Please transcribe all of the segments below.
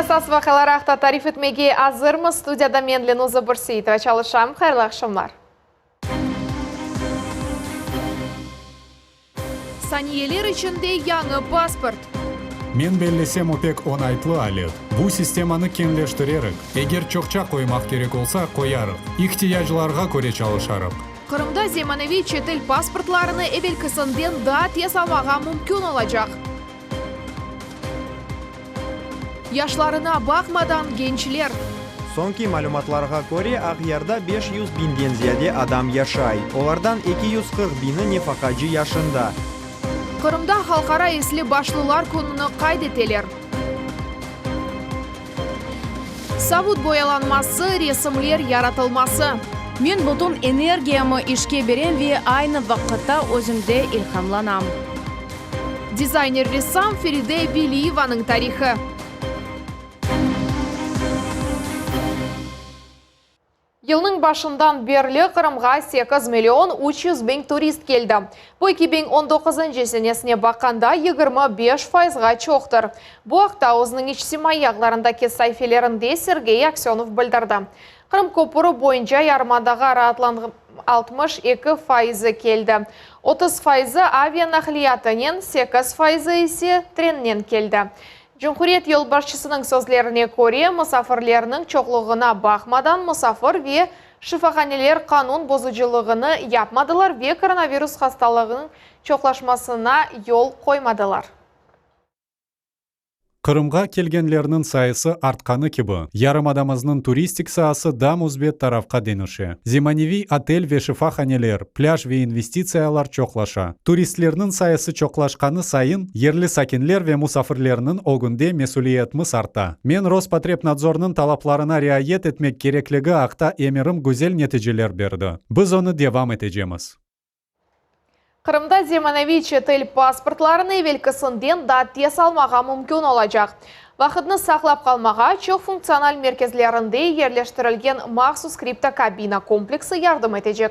Esas vakalaraqta tarif etmege hazırmı? Studiyada men Lenuza Bursiyetova çalışam. Hayırlı akşamlar. Saniyeler içinde yanı pasport. Men bellesem opek onaytlı alet. Bu sistemаны kengleştirerek, eğer çokça koymak gerek olsa koyarıq. İhtiyaclarga göre çalışarıq. Kırımda zemanevi çetil pasportlarını evvelkisinden daha tez almağa mümkün olacak. Yaşlarına bakmadan gençler. Sonki malumatlarga göre Ağyarda 500 binden ziyade adam yaşay. Onlardan 240 bini nefakacı yaşında. Kırımda halkara esli başlılar konunu kaydeteler. Savut boyalanması, resimler yaratılması. Men bütün energiyamı işke berem ve aynı vakitte özümde ilhamlanam. Dizayner ressam Feride Veliyeva'nın tarihi. Yılın başından beri Kırımga 8 milyon 300 bin turist geldi. Bu 2019 senesine bakanda 25%ga çoxtur. Bu haqda o'zining ijtimoiy ягlarındaki sayfelerinde Sergey Aksyonov bildirdi. Kırım köprü boyunca yarımadagi araatlan 62% keldi. 30% avianakliyatının 8% ise trenden keldi. Cumhuriyet yolbaşçısının sözlerine göre musafirlerinin çoğluğuna bakmadan musafir ve şifahaneler kanun bozuculuğunu yapmadılar ve koronavirüs hastalığının çoğlaşmasına yol koymadılar. Kırımga kelgenlerinin sayısı artkanı gibi, yarımadamızın turistik sahası da muzbet tarafka denişi. Zemanevi otel ve şifahaneler, plaj ve investisiyalar çoğlaşa. Turistlerinin sayısı çoğlaşkanı sayın, yerli sakinler ve musafirlerinin o günde mesuliyetimiz arta. Men Rospotrebnadzor'nun talaplarına riayet etmek gerekligi haqda emirim güzel neticeler berdi. Biz onu devam edeceğiz. Kırımda zemanevi çetil pasportlarını evvelkisinden da tez almağa mümkün olacak. Vakitni saqlab kalmağa çok funksional merkezlerinde yerleştirilgen maxsus kripto kabina kompleksi yardım edecek.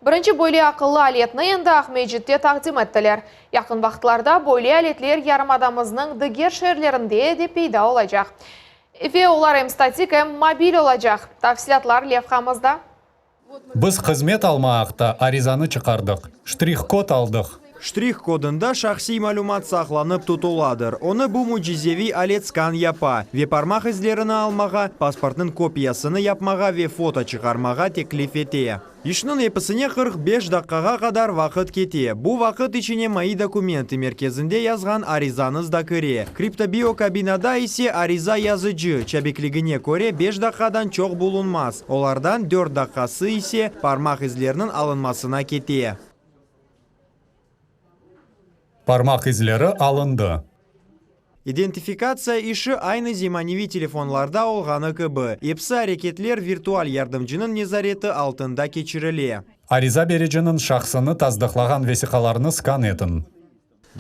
Birinci böyle akıllı aletni endi Ahmedjit'te takdim ettiler. Yakın vaqtlarda böyle aletler yarımadamızның diğer şehirlerinde de peyda olacak. Ve ular hem statik hem mobil olacak. Tafsilatlar levhamızda. Biz hizmet almaqta arizаны çıkardık. Штрих-код aldık. Штрих-kodunda şahsi malumat saqlanıp tutuladır. Onu bu mucizevi alet skan yapa ve parmak izlerini almağa, pasportun kopyasını yapmağa ve foto çıkarmağa teklif ete. İşinin hepsine 45 dakikaga kadar vakit kete. Bu vakit içine Mai dokumenti merkezinde yazgan arizanız da kire. Kriptobiyo kabinada ise ariza yazıcı. Çabikligine göre 5 dakikadan çok bulunmaz. Onlardan 4 dakikası ise parmak izlerinin alınmasına kete. Parmak izleri alındı. İdentifikatsiya işi aynı zemanevi telefonlarda olğanı gibi. Hepsi hareketler virtual yardımcının nezareti altında keçirile. Ariza bericinin şahsını tasdiqlagan vesikalarını skan etin.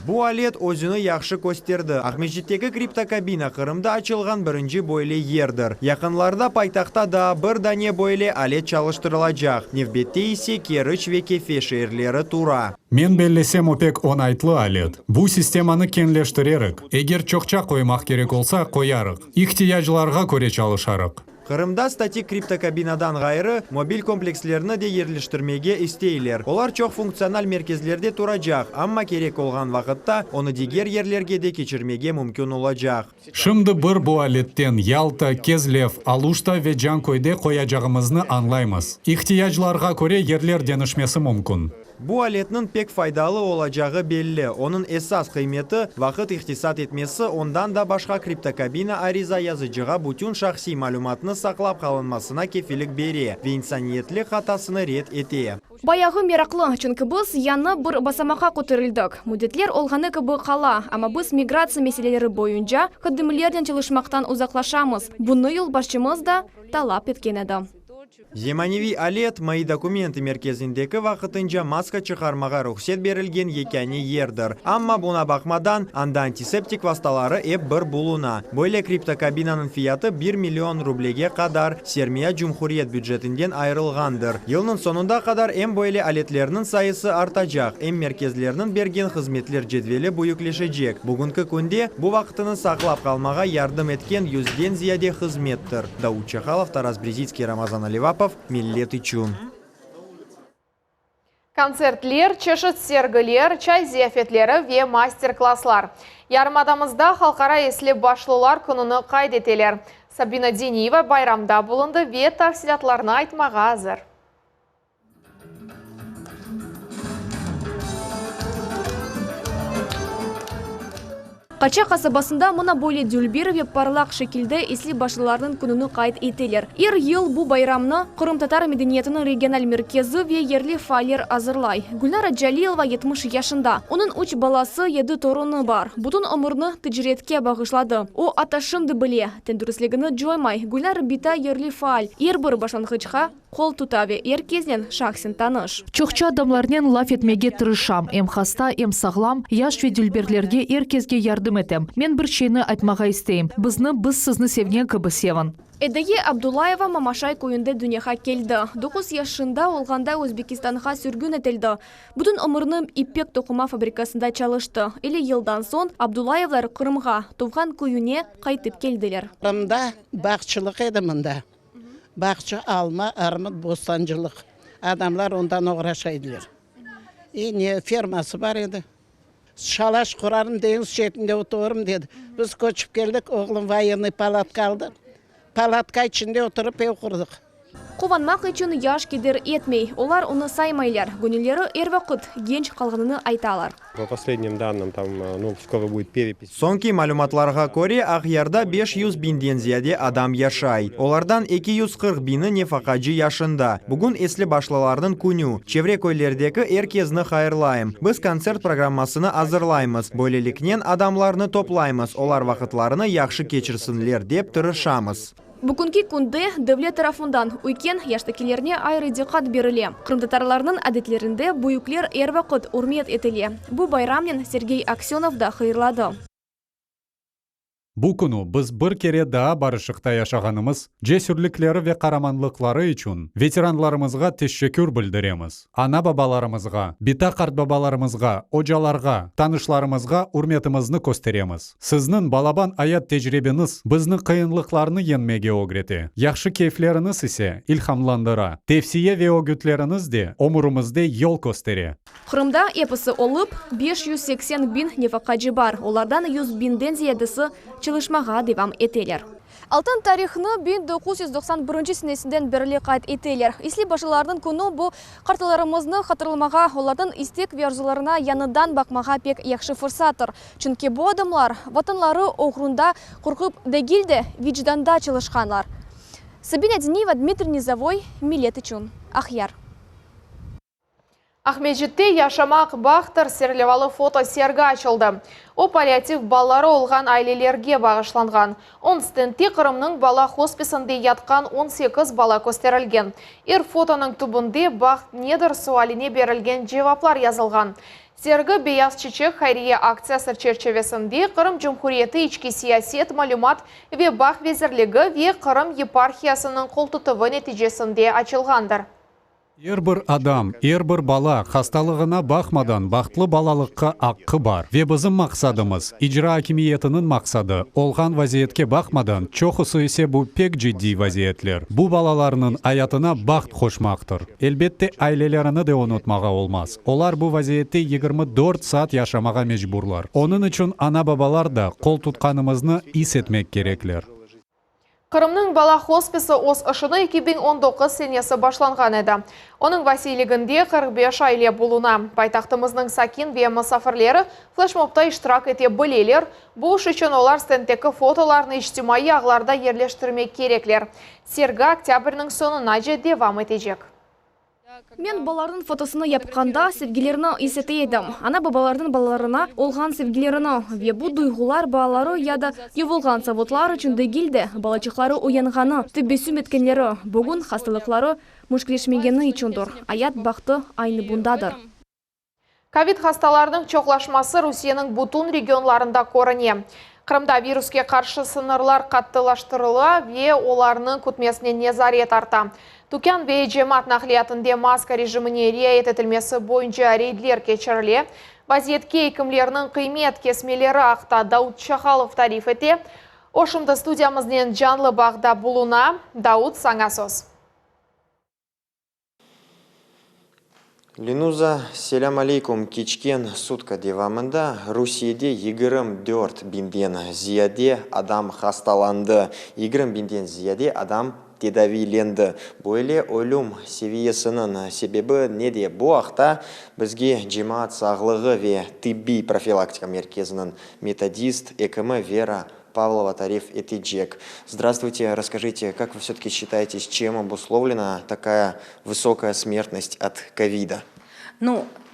Bu alet özünü yaxşı gösterdi. Ahmedjit'teki kripto kabina Kırımda açılgan birinci böyle yerdir. Yakınlarda paytaxta da bir dane böyle alet çalıştırılacak. Nevbette ise Keriç ve Kefe şehirleri tura. Men bellesem opek onaytlı alet. Bu sistemаны kengleştirerek, eğer çokça koymak gerek olsa koyarıq. İhtiyaclarga göre çalışarıq. Kırımda statik kripto kabinadan gayrı mobil komplekslerini de yerleştirmege isteyler. Olar çok fonksiyonel merkezlerde duracak, ama gerek olgan vakitte onu diğer yerlerge de geçirmege mümkün olacak. Şimdi bu aletten Yalta, Kezlev, Aluşta ve Cankoy'da koyacağımızı anlayımız. İhtiyaclarga göre yerler denişmesi mümkün. Bu aletinin pek faydalı olacağı belli. Onun esas kıymeti vakit ihtisat etmesi, ondan da başka kripto kabina ariza yazıcıga bütün şahsi malumatını saklap kalınmasına kefilik beri ve insaniyetlik hatasını red ete. Баягы мераклы, çünkü biz yanı bir basamağa ko'tarildik. Muddatlar olğanı gibi qala, ama biz migratsiya meseleleri boyunca xodimlerden çalışmaktan uzaklaşamız. Bunu yolbaşçımız da talap etken edi. Земаневи алет мои документы мерkezindeki вақытынша маска чықармаға рұқсет берілген екені ердір. Амма бұна бақмадан анда антисептик васталары еп бір бұлуна. Бойле криптокабинаның фияты 1 миллион рублеге қадар Сермия Жұмхуриет бюджетінден айырылғандыр. Елінің сонында қадар эм бойле алетлерінің сайысы артажақ, эм мерkezлерінің берген қызметлер жедвелі бұйыклешежек. Бүгінгі күнде бұл вақытыны сақлап қалмаға ярдым еткен 100-ден зияде қызметтір. Дауд Чахалов, Тарас Брезицкий, Рамазан Аливапов, Миллет Ичун. Концертлер, чешет сергілер, чай зияфетлері ве мастер-класслар. Ярмадамызда халқара еслі башлылар күніні қайдетелер. Сабина Дениева байрамда болынды ве тақсидатларына айтмаға азыр. Қача қасабасында мұна бойле дүлберове парлақ шекілді еслі башлылардың күніні қайт етелер. Ел бұ байрамны Қырым татар медениетінің регионал меркезі ве ерлі файлер азырлай. Гүлнара Джалилова 70 яшында. Оның 3 баласы 7 торыны бар. Бұтын омырны тіджіретке бағышлады. О аташымды біле. Тендүріслігіні жоймай. Гүлнара бита ерлі файл. Бір башланғычқа қол тұтаве. Кезінен шақсын таныш. Чоқча адамларнен лаф етмеге тырышам. Эм хаста, эм сағлам, яш ве дүлберлерге кезге ярдым етем. Мен бір шейні айтмаға істейм. Біз сізні севген кібі севін. Эдеге Абдулаева мамашай көйінде дүнеға келді. 9 яшында олғанда Өзбекистанға сүргін етілді. Бұдың омырны иппек тоқыма фабрикасында чалышты. Елі елдан сон Абдулаевлар Қырымға туған көйіне қайтып келділер. Қырымда бақшылық еді мұнда. Бақшы алма, армыд, бостанжылық. Адамлар ондан оғырашайдылар. Фермасы бар еді. Шалаш құрарым деңіз шетінде отырым деді. Біз көшіп келдік, оғлым военный палатқа алды. Палатқа ішінде отырып ев құрдық. Қованмақ үшін яш кедер етмей, олар оны саймайлар. Гөнелері вақыт генч қалғаныны айталар. По последним данным, там, скоро будет перепись. Сонки малюматларға көре Ақярда 500 бинден зияде адам яшай. Олардан 240 бini нефақаджи яшында. Бүгін еслі башлалардың күні. Чевре көйлердегі кезіні қайырлайым. Біз концерт программасыны азырлаймыз. Бөлелікнен адамларны топлаймыз. Олар вақытларыны яқшы кечірсінлер деп тырышамыз. Бүгінгі күнде дәулет тарафындан үйкен яштакелеріне айры диқат беріле. Қырымдатарларының әдетлерінде бұйыклер вақыт урмет етіле. Бұл байрамнен Сергей Аксенов да қайырлады. Бұл күні біз бір кере да барышықта яшағанымыз, жесүрліклері ве қараманлықлары үшін ветеранларымызға тешекүр білдіреміз. Ана бабаларымызға, бита қарт бабаларымызға, ожаларға, танышларымызға урметімізні көстереміз. Сізнің балабан аят тежіребіңіз біздің қиынлықларыны енмеге огреті. Яқшы кейфлеріңіз ісе илхамландыра. Тевсие ве огүтлеріңіз де омырымызде ел көстере. Қырымда епісі олып 580 бин нефақаджи бар. Олардан 100 бинден зиедісі чылышмаға девам етелер. Алтын тарихны 1991 сенесінден бірлі қайт етелер. Ислі башылардың күні бұл қартыларымызны қатырылмаға, олардың истек верзуларына яныдан бақмаға пек яқшы фырсатыр. Чүнке бұл адамлар ватанлары оғрында құрқып дегілді вижданда чылышқанлар. Сабина Дениева, Дмитрий Низовой, Миллет Ичун, Ақяр. Ахмеджетте яшамақ бақтыр серлевалы фото серга açılды. О паллиатив баллары олған айлелерге бағышланған. Он стендте Қырымның бала хосписінде ятқан 18 бала көстерілген. Фотоның түбінде бақт недір суаліне берілген жеваплар yazылған. Сергі Бейаз Чечек хайрия акциясы черчевесінде Қырым Жұмхуриеті ички сиясет малюмат ве бақ везірлігі ве Қырым епархиясының қолтутывы нәтижесінде açылғандар. Бір адам, бір бала хасталығына бақмадан бақтлы балалыққа аққы бар. Ве біздің мақсадымыз, ижра акимиетінің мақсады. Олған вазиетке бақмадан, чоқысы есе бұл пек жидди вазиетлер. Бұл балаларының аятына бақт қошмақтыр. Әлбетте айлелеріні де ұнытмаға олмаз. Олар бұл вазиетте 24 саат яшамаға межбурлар. Оның үшін ана бабалар да қол тұтқанымызны ис етмек кереклер. Қырымның бала хосписі ос ұшыны 2019 сенесі башланған еді. Оның василігінде 45 айле болуна. Байтақтымызның сакин ве мұсафірлері флешмобта иштирак ете білелер. Бұл үшін олар стендтегі фотоларны іштимai ағларда ерлештірмек кереклер. Сергі октябрінің сонына же девам етежек. Мен балардың фотосыны япқанда sevgilerini есете едім. Ана бабалардың балаларына олған sevgilerini ве bu duygular балалары яда ювылған савотлар үшін дегілді. Балачықлары оянғаны, түббесім еткенлері, бүгін хастылықлары мүшкілешмегені үшіндір. Аят бақты айны бұндадыр. Ковид хасталарының чоқлашмасы Русияның бұтын регионларында көріне. Қырымда вируске қаршы сынырлар қаттылаштырыла ве оларының күтмесіне незарет арта. Тукян ве жемат нақлиятынде маска режиміне реет етілмесі бойынша рейдлер кечіріле. Вазиетке екімлерінің қимет кесмелері ақта Дауд Шахалов тариф ете. Ошымды студиямызден жанлы бағда бұлуна Дауд Саңасос. Ленуза, селям алейкум, кичкен сутка девамында Русияде 24 бинден зияде адам хасталанды. 20 бинден зияде адам тедавиленді. Бойле ойлум севиесінің себебі неде бұл ақта бізге жемаат сағлығы ве тибби профилактика мерkezінің методист экімі Вера Павлова тариф этиджек. Здравствуйте, расскажите, как вы все-таки считаете, с чем обусловлена такая высокая смертность от ковида?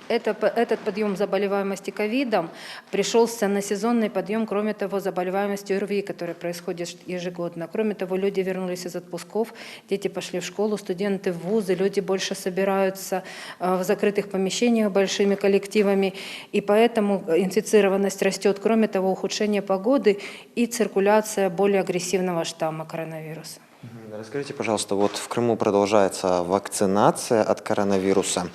Этот подъем заболеваемости ковидом пришелся на сезонный подъем, кроме того, заболеваемости ОРВИ, который происходит ежегодно. Кроме того, люди вернулись из отпусков, дети пошли в школу, студенты в вузы, люди больше собираются в закрытых помещениях большими коллективами, и поэтому инфицированность растет. Кроме того, ухудшение погоды и циркуляция более агрессивного штамма коронавируса. Расскажите, пожалуйста, вот в Крыму продолжается вакцинация от коронавируса.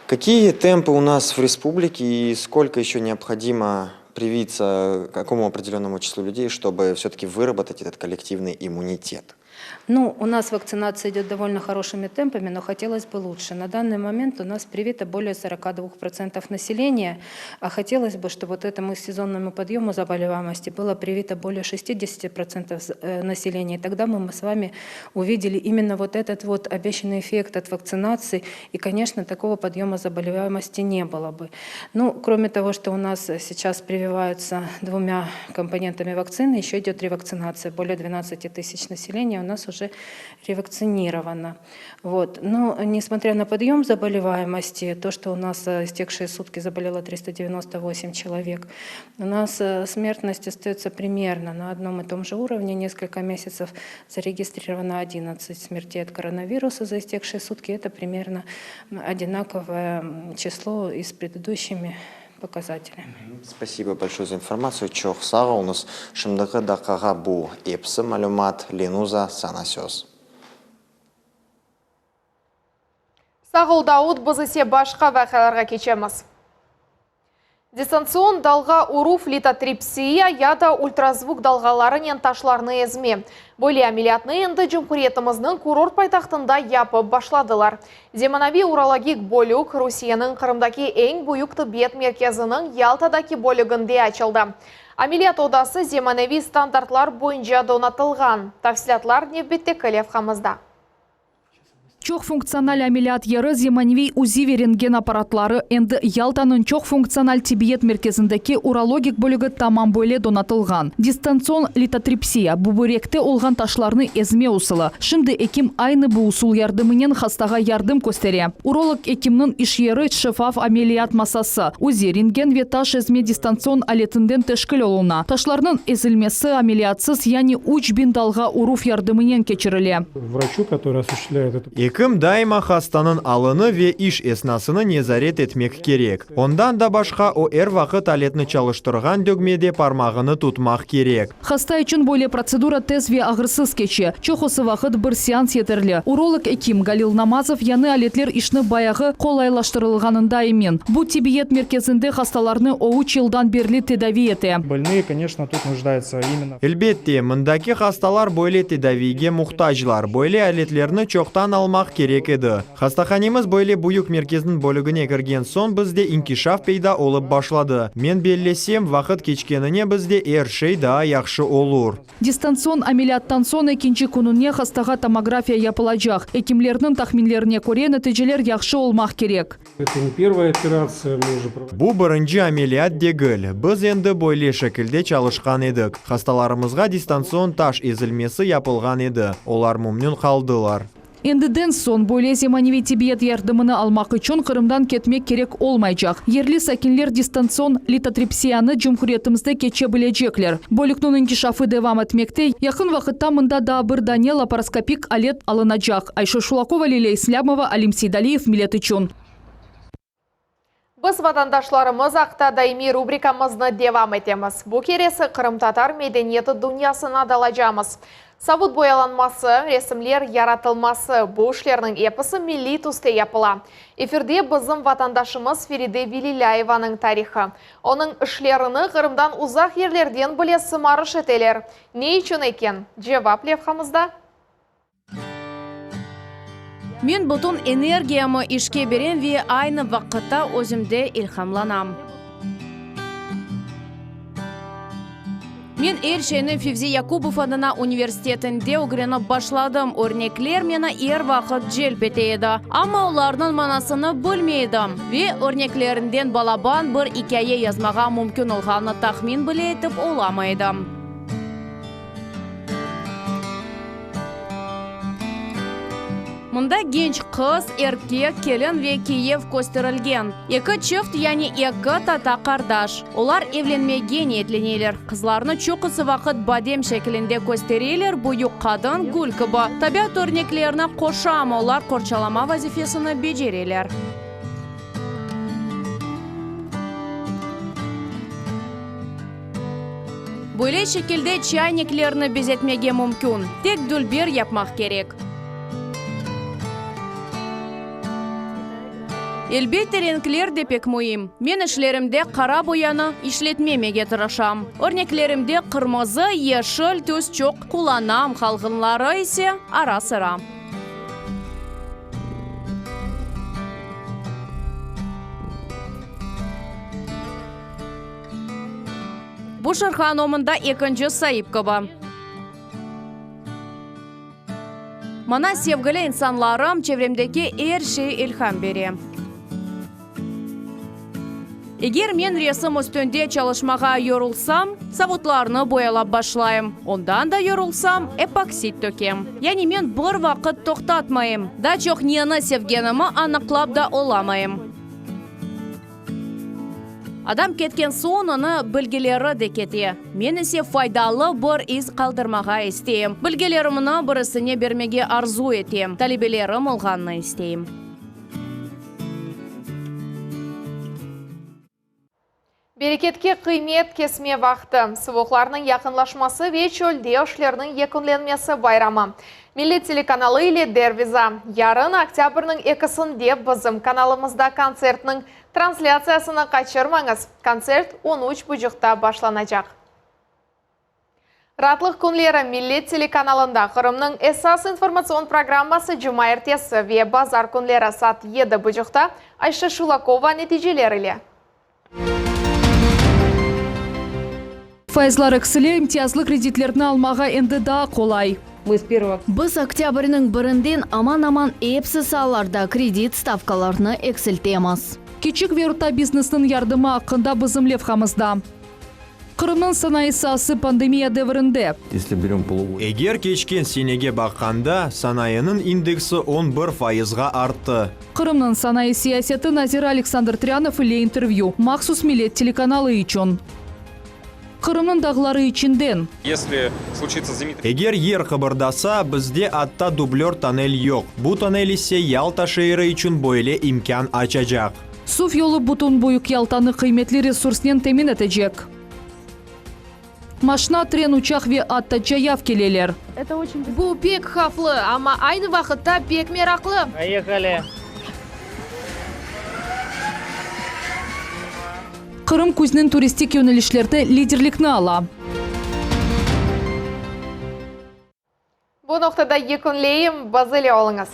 Какие темпы у нас в республике и сколько еще необходимо привиться какому определенному числу людей, чтобы все-таки выработать этот коллективный иммунитет? У нас вакцинация идет довольно хорошими темпами, но хотелось бы лучше. На данный момент у нас привито более 42% населения, а хотелось бы, чтобы вот этому сезонному подъему заболеваемости было привито более 60% населения. И тогда мы с вами увидели именно вот этот вот обещанный эффект от вакцинации, и, конечно, такого подъема заболеваемости не было бы. Кроме того, что у нас сейчас прививаются 2 компонентами вакцины, еще идет ревакцинация. Более 12 тысяч населения у нас уже ревакцинировано. Но несмотря на подъем заболеваемости, то, что у нас истекшие сутки заболело 398 человек, у нас смертность остается примерно на одном и том же уровне. Несколько месяцев зарегистрировано 11 смертей от коронавируса за истекшие сутки. Это примерно одинаковое число и с предыдущими показателями. Спасибо большое за информацию. Чох сага у нас шымдығы дақаға бұ епсі малюмат Ленуза Санасёс. Сағыл Дауд бізісе башқа вәқаларға кечеміз. Дистанцион далға уруф литотрипсия яда ультразвук далғаларының ташларны ezme. Более амилиятны енді Жұмхуриетіміздің курорт пайтақтында япы башладылар. Земанави урологик болюк Русияның Қырымдаки ең бұйық тыбет мерkezінің Ялтадаки болюгінде açılды. Амилият одасы земанави стандартлар бойынша донатылған. Тafsilatlар Невбетте Калевхамызда. Чох функциональ амилиат еры земанви УЗИ рентген аппаратлары энді Ялтанын чох функциональ тибиет мерkezіндегі урологик бөлігі тамам бөле донатылған. Дистанцион литотрипсия бубуректе олған ташларны ezme усылы. Шынды эким айны bu усул ярдымынен хастаға ярдым көстере. Уролог экимнің ишері шефаф амилиат масасы. УЗИ рентген ве таш ezme дистанцион алетінден тешкіл олуна. Ташларның ezilmesi амилиатсыз, яни уч биндалға уруф ярдымынен кечіріле. Врачу, который осуществляет это. Екім дайма хастанын алыны ве иш эснасыны незарет етмек керек. Ондан да башқа о вақыт алетны чалыштырған дөгмеде пармағыны тұтмақ керек. Хаста үшін более процедура тез ве ағырсыз кече. Чохосы вақыт бір сеанс етерлі. Уролог Эким Галил Намазов яны алетлер ішні баяғы қолайлаштырылғанында емен. Бұ тибиет мерkezінде хасталарны оуч жылдан берлі тедави ете. Больные, конечно, тут нуждаются именно. Элбетте, мындаки хасталар бойле тедавиге мұқтажлар. Бойле алетлерні чоқтан алмақ керек еді. Хастаханеміз бойле бұйық мерkezдің бөлігіне кірген сон бізде инкишаф пейда олып башлады. Мен беллесем, вақыт кечкеніне бізде әршей да яқшы олур. Дистанцион амилиаттан сон екінші күніне хастаға томография япылажақ. Экимлерінің тахминлеріне көре нәтижелер яқшы олмақ керек. Это не первая операция, мы уже проводим. Бұ бірінші амилиат дегіл. Біз енді бойле шекілде чалышқан едік. Хасталарымызға дистанцион таш ezilmesi япылған еді. Олар мүмнен қалдылар. Эндіден сон бойле земаневи тибет ярдымыны алмақ үшін Қырымдан кетмек керек олмайжақ. Ерлі сәкенлер дистанцион литотрипсияны Жумхуриятымызды кече білежеклер. Болікнун инкишафы девам etmekte. Yakın vaqытта мында да бір дане лапароскопик алет алынажақ. Айша Шулакова, Лилия Ислямова, Алим Сейдалиев, Милет Ичун. Біз ватандашларымыз ақта даими рубрикамызны девам етеміз. Бұл кересі Қырым-татар медениеті дүниясына далажамыз. Сабут бояланмасы, ресімлер яратылмасы, бұл ішлерінің епісі милли түсте япыла. Эфирде біздің ватандашымыз Фериде Вилиляеваның тарихы. Оның ішлеріні Қырымдан ұзақ ерлерден білесі марыш етелер. Не үшін екен? Жевап левхамызда? Мен бұтын энергиямы ішке берем ве айны вақытта өзімде илхамланам. Мен Эльшені Февзи Якубов адына университетінде ұғырынып башладым. Өрнеклер мені ер вақыт желп етейді. Ама олардың манасыны бөлмейдім. Ве өрнеклерінден балабан бір икәйе язмаға мүмкін олғаны тахмин біле етіп оламайдым. Мұнда генч қыз, еркек, келін ве Киев көстерілген. Екі чифт, яни екі тата қардаш. Олар евленмеген етленелер. Қызларны чоқысы вақыт бадем шекілінде көстерелер, бұйық қадын гүл кібі. Табиат өрнеклеріні қошам, олар қорчалама вазифесіні бежерелер. Бұйле шекілде чайниклеріні безетмеге мүмкін. Тек дүлбер yapmaq керек. Elbette renkler de pek mühim. Men işlerimde qara boyаны işletmemege tırışam. Örneklerimde kırmızı, yeşil töz çok kullanam, halkınları ise ara sıra. Bu şarkınomunda ikinci sayıp kıba. Mana sevgili insanlarım çevremdeki her şey ilham berem. Eğer men resim üstünde çalışmağa yorulsam, savutlarını boyalap başlayım. Ondan da yorulsam, epoksit tökem. Yani men bir vakit toxtatmayım. Da çok niyana sevgenimi anıqlap da olamayım. Adam ketken son onu bilgileri de kete. Men ise faydalı bir iz kaldırmağa isteyim. Bilgilerimini birisine bermege arzu eteyim. Talebelerim olğanını isteyim. Берекетке қимет кесме вақты. Сывоқларының яқынлашмасы ве чөлде өшлерінің екінленмесі байрамы. Милли телеканалы или Дервиза. Ярын октябрның 2-сінде біздің каналымызда концертінің трансляциясыны қачырмаңыз. Концерт 13 бұжықта башланacak. Ратлық күнлері Милли телеканалында Қырымның эсас информацион программасы жұма ертесі ве базар күнлері сат 7 бұжықта Айша Шулакова нәтижелерілі. Файзлар экселе имтиязлы кредитлерні алмаға енді да қолай. Біз октябрінің бірінден аман-аман епсі саларда кредит ставкаларны экселтеміз. Кечік верута бизнесінің ярдымы ақында бізім левхамызда. Қырымның санайысасы пандемия дәвірінде. Егер кечкен сенеге баққанда, санайының индексі 11%-ға артты. Қырымның санайы сиясеті Назир Александр Трянов иле интервью. Мақсус Милет телеканалы үшін. Қырымның дағылары ішінден. Егер ер қыбырдаса, бізде атта дублер тоннель yok. Бұл тоннель ise Ялта шейірі үшін бойле имкан açacak. Суф yolu бұтын бойық Ялтаны қиметлі ресурснен темин етежек. Машина, трен, учақ ве атта жаяв келелер. Бұл пек хафлы, ама айны вақытта пек мерақлы. Поехали. Қырым көзінен туристик yönelişlerde лидерлікні ала. Бұл ноқтада екінлейім базылы олыңыз.